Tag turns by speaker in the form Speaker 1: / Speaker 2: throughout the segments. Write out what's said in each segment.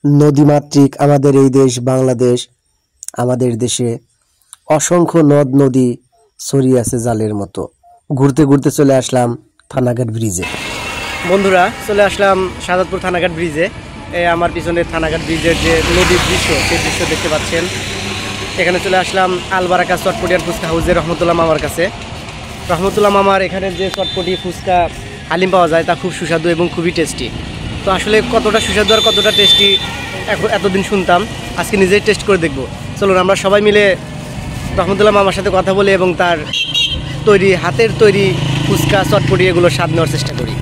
Speaker 1: নদীমাতৃক আমাদের এই দেশ বাংলাদেশ। আমাদের দেশে অসংখ্য নদ নদী ছড়িয়ে আছে জালের মতো। ঘুরতে ঘুরতে চলে আসলাম থানাঘাট ব্রিজে। বন্ধুরা, চলে আসলাম সাজাদপুর থানাঘাট ব্রিজে। আমার পিছনে থানাঘাট ব্রিজের যে নদীর দৃশ্য, সেই দৃশ্য দেখতে পাচ্ছেন। এখানে চলে আসলাম আলবারাকা চটপটিয়ার ফুচকা হাউজে রহমতুল্লাহ মামার কাছে। রহমতুল্লাহ মামার এখানে যে চটপটি ফুচকা হালিম পাওয়া যায় তা খুব সুস্বাদু এবং খুবই টেস্টি। তো আসলে কতটা সুস্বাদু আর কতটা টেস্টি এতদিন শুনতাম, আজকে নিজেই টেস্ট করে দেখব। চলুন আমরা সবাই মিলে রহমতুল্লাহ মামার সাথে কথা বলি এবং তার হাতের তৈরি ফুচকা চটপটি এগুলো স্বাদ নেওয়ার চেষ্টা করি।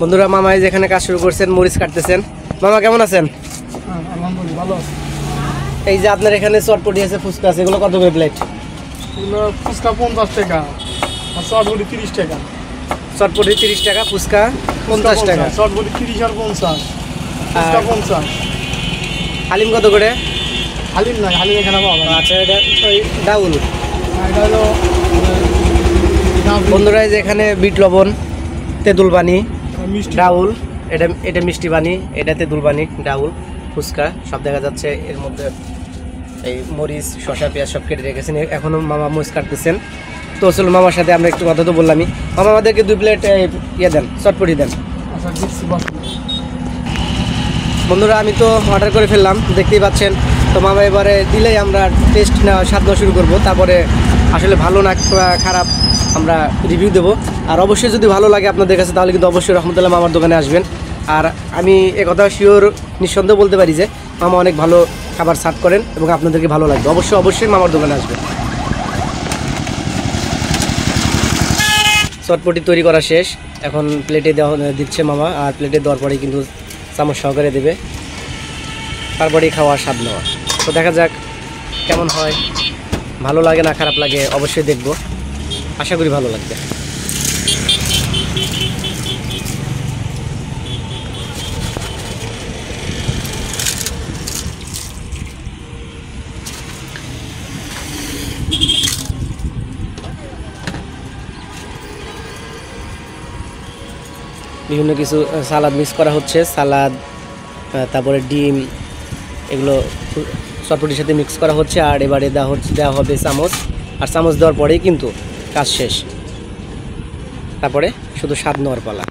Speaker 1: বন্ধুরা, মামাই যেখানে কাজ শুরু করছেন, মরিচ কাটতেছেন। মামা কেমন আছেন?
Speaker 2: আলহামদুলিল্লাহ ভালো।
Speaker 1: এই যে আপনার এখানে চটপটি আছে, ফুচকা আছে, এগুলো কত করে প্লেট?
Speaker 2: ফুচকা 50 টাকা আর চটপটি 30 টাকা।
Speaker 1: চটপটি 30 টাকা, ফুচকা 50 টাকা।
Speaker 2: চটপটি 30 আর 50, ফুচকা 50।
Speaker 1: হালিম কত করে?
Speaker 2: হালিম নাই, হালিম এখানে পাওয়া যায়।
Speaker 1: আচ্ছা, এটা ডাউল।
Speaker 2: এটা হলো
Speaker 1: বন্ধুরা, যে এখানে বিট লবণ, তেঁতুল পানি,
Speaker 2: মিষ্টি
Speaker 1: ডাউল, এটা মিষ্টি পানি, এটা তেঁতুল পানি, ডাউল, ফুচকা সব দেখা যাচ্ছে। এর মধ্যে এই মরিচ, শসা, পেঁয়াজ সব কেটে রেখেছেন। এখনও মামা মরিচ কাটতেছেন। তো চলুন মামার সাথে আমরা একটু কথা তো বললামই। মামা আমাদেরকে 2 প্লেট দেন, চটপটি দেন।
Speaker 2: আচ্ছা দিচ্ছি বস।
Speaker 1: বন্ধুরা, আমি তো অর্ডার করে ফেললাম, দেখতেই পাচ্ছেন। তো মামা এবারে দিলেই আমরা টেস্ট নেওয়া স্বাদ নেওয়া শুরু করবো। তারপরে আসলে ভালো না খারাপ আমরা রিভিউ দেবো। আর অবশ্যই যদি ভালো লাগে আপনাদের কাছে, তাহলে কিন্তু অবশ্যই রহমতুল্লাহ মামার দোকানে আসবেন। আর আমি একথা শিওর নিঃসন্দেহ বলতে পারি যে মামা অনেক ভালো খাবার সার্ভ করেন এবং আপনাদেরকে ভালো লাগবে। অবশ্যই মামার দোকানে আসবেন। চটপটি তৈরি করা শেষ, এখন প্লেটে দিচ্ছে মামা। আর প্লেটে দেওয়ার পরেই কিন্তু চামচ সহকারে দেবে, তারপরেই খাওয়ার স্বাদ নেওয়া। তো দেখা যাক কেমন হয়, ভালো লাগে না খারাপ লাগে অবশ্যই দেখব। আশা করি ভালো লাগবে। বিভিন্ন কিছু সালাদ মিক্স করা হচ্ছে, সালাদ, তারপরে ডিম, এগুলো চটপটির সাথে মিক্স করা হচ্ছে। আর এবারে দেওয়া হবে চামচ। আর চামচ দেওয়ার পরেই কিন্তু কাজ শেষ, তারপরে শুধু স্বাদ নেওয়ার পালা।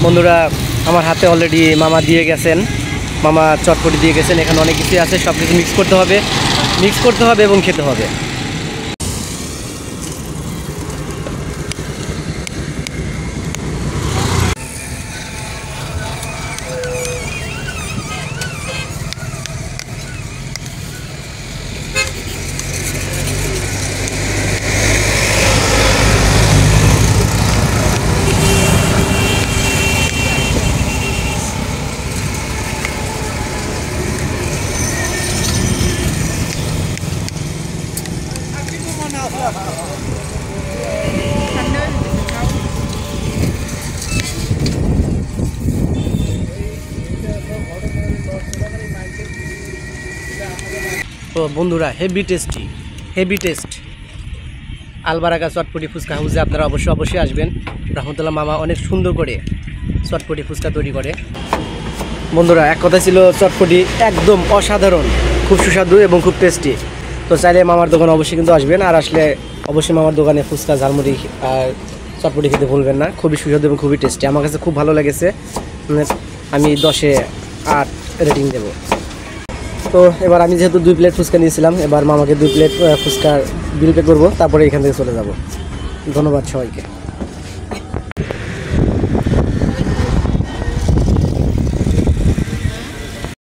Speaker 1: বন্ধুরা, আমার হাতে অলরেডি মামা দিয়ে গেছেন, মামা চটপটি দিয়ে গেছেন। এখানে অনেক কিছুই আছে, সব কিছু মিক্স করতে হবে এবং খেতে হবে। তো বন্ধুরা, হেভি টেস্ট আলবারাকা চটপটি ফুচকা হাউসে আপনারা অবশ্যই আসবেন। রহমতুল্লাহ মামা অনেক সুন্দর করে চটপটি ফুচকা তৈরি করে। বন্ধুরা, এক কথা ছিল, চটপটি একদম অসাধারণ, খুব সুস্বাদু এবং খুব টেস্টি। তো চাইলে মামার দোকানে অবশ্যই কিন্তু আসবেন। আর আসলে অবশ্যই মামার দোকানে ফুচকা, ঝালমুড়ি আর চটপটি খেতে ভুলবেন না। খুবই সুস্বাদু এবং খুবই টেস্টি। আমার কাছে খুব ভালো লেগেছে, আমি 10-এ 8 রেটিং দেবো। তো এবার আমি যেহেতু 2 প্লেট ফুচকা নিয়েছিলাম, এবার মামাকে 2 প্লেট ফুচকার বিল পে করবো, তারপরে এখান থেকে চলে যাব। ধন্যবাদ সবাইকে।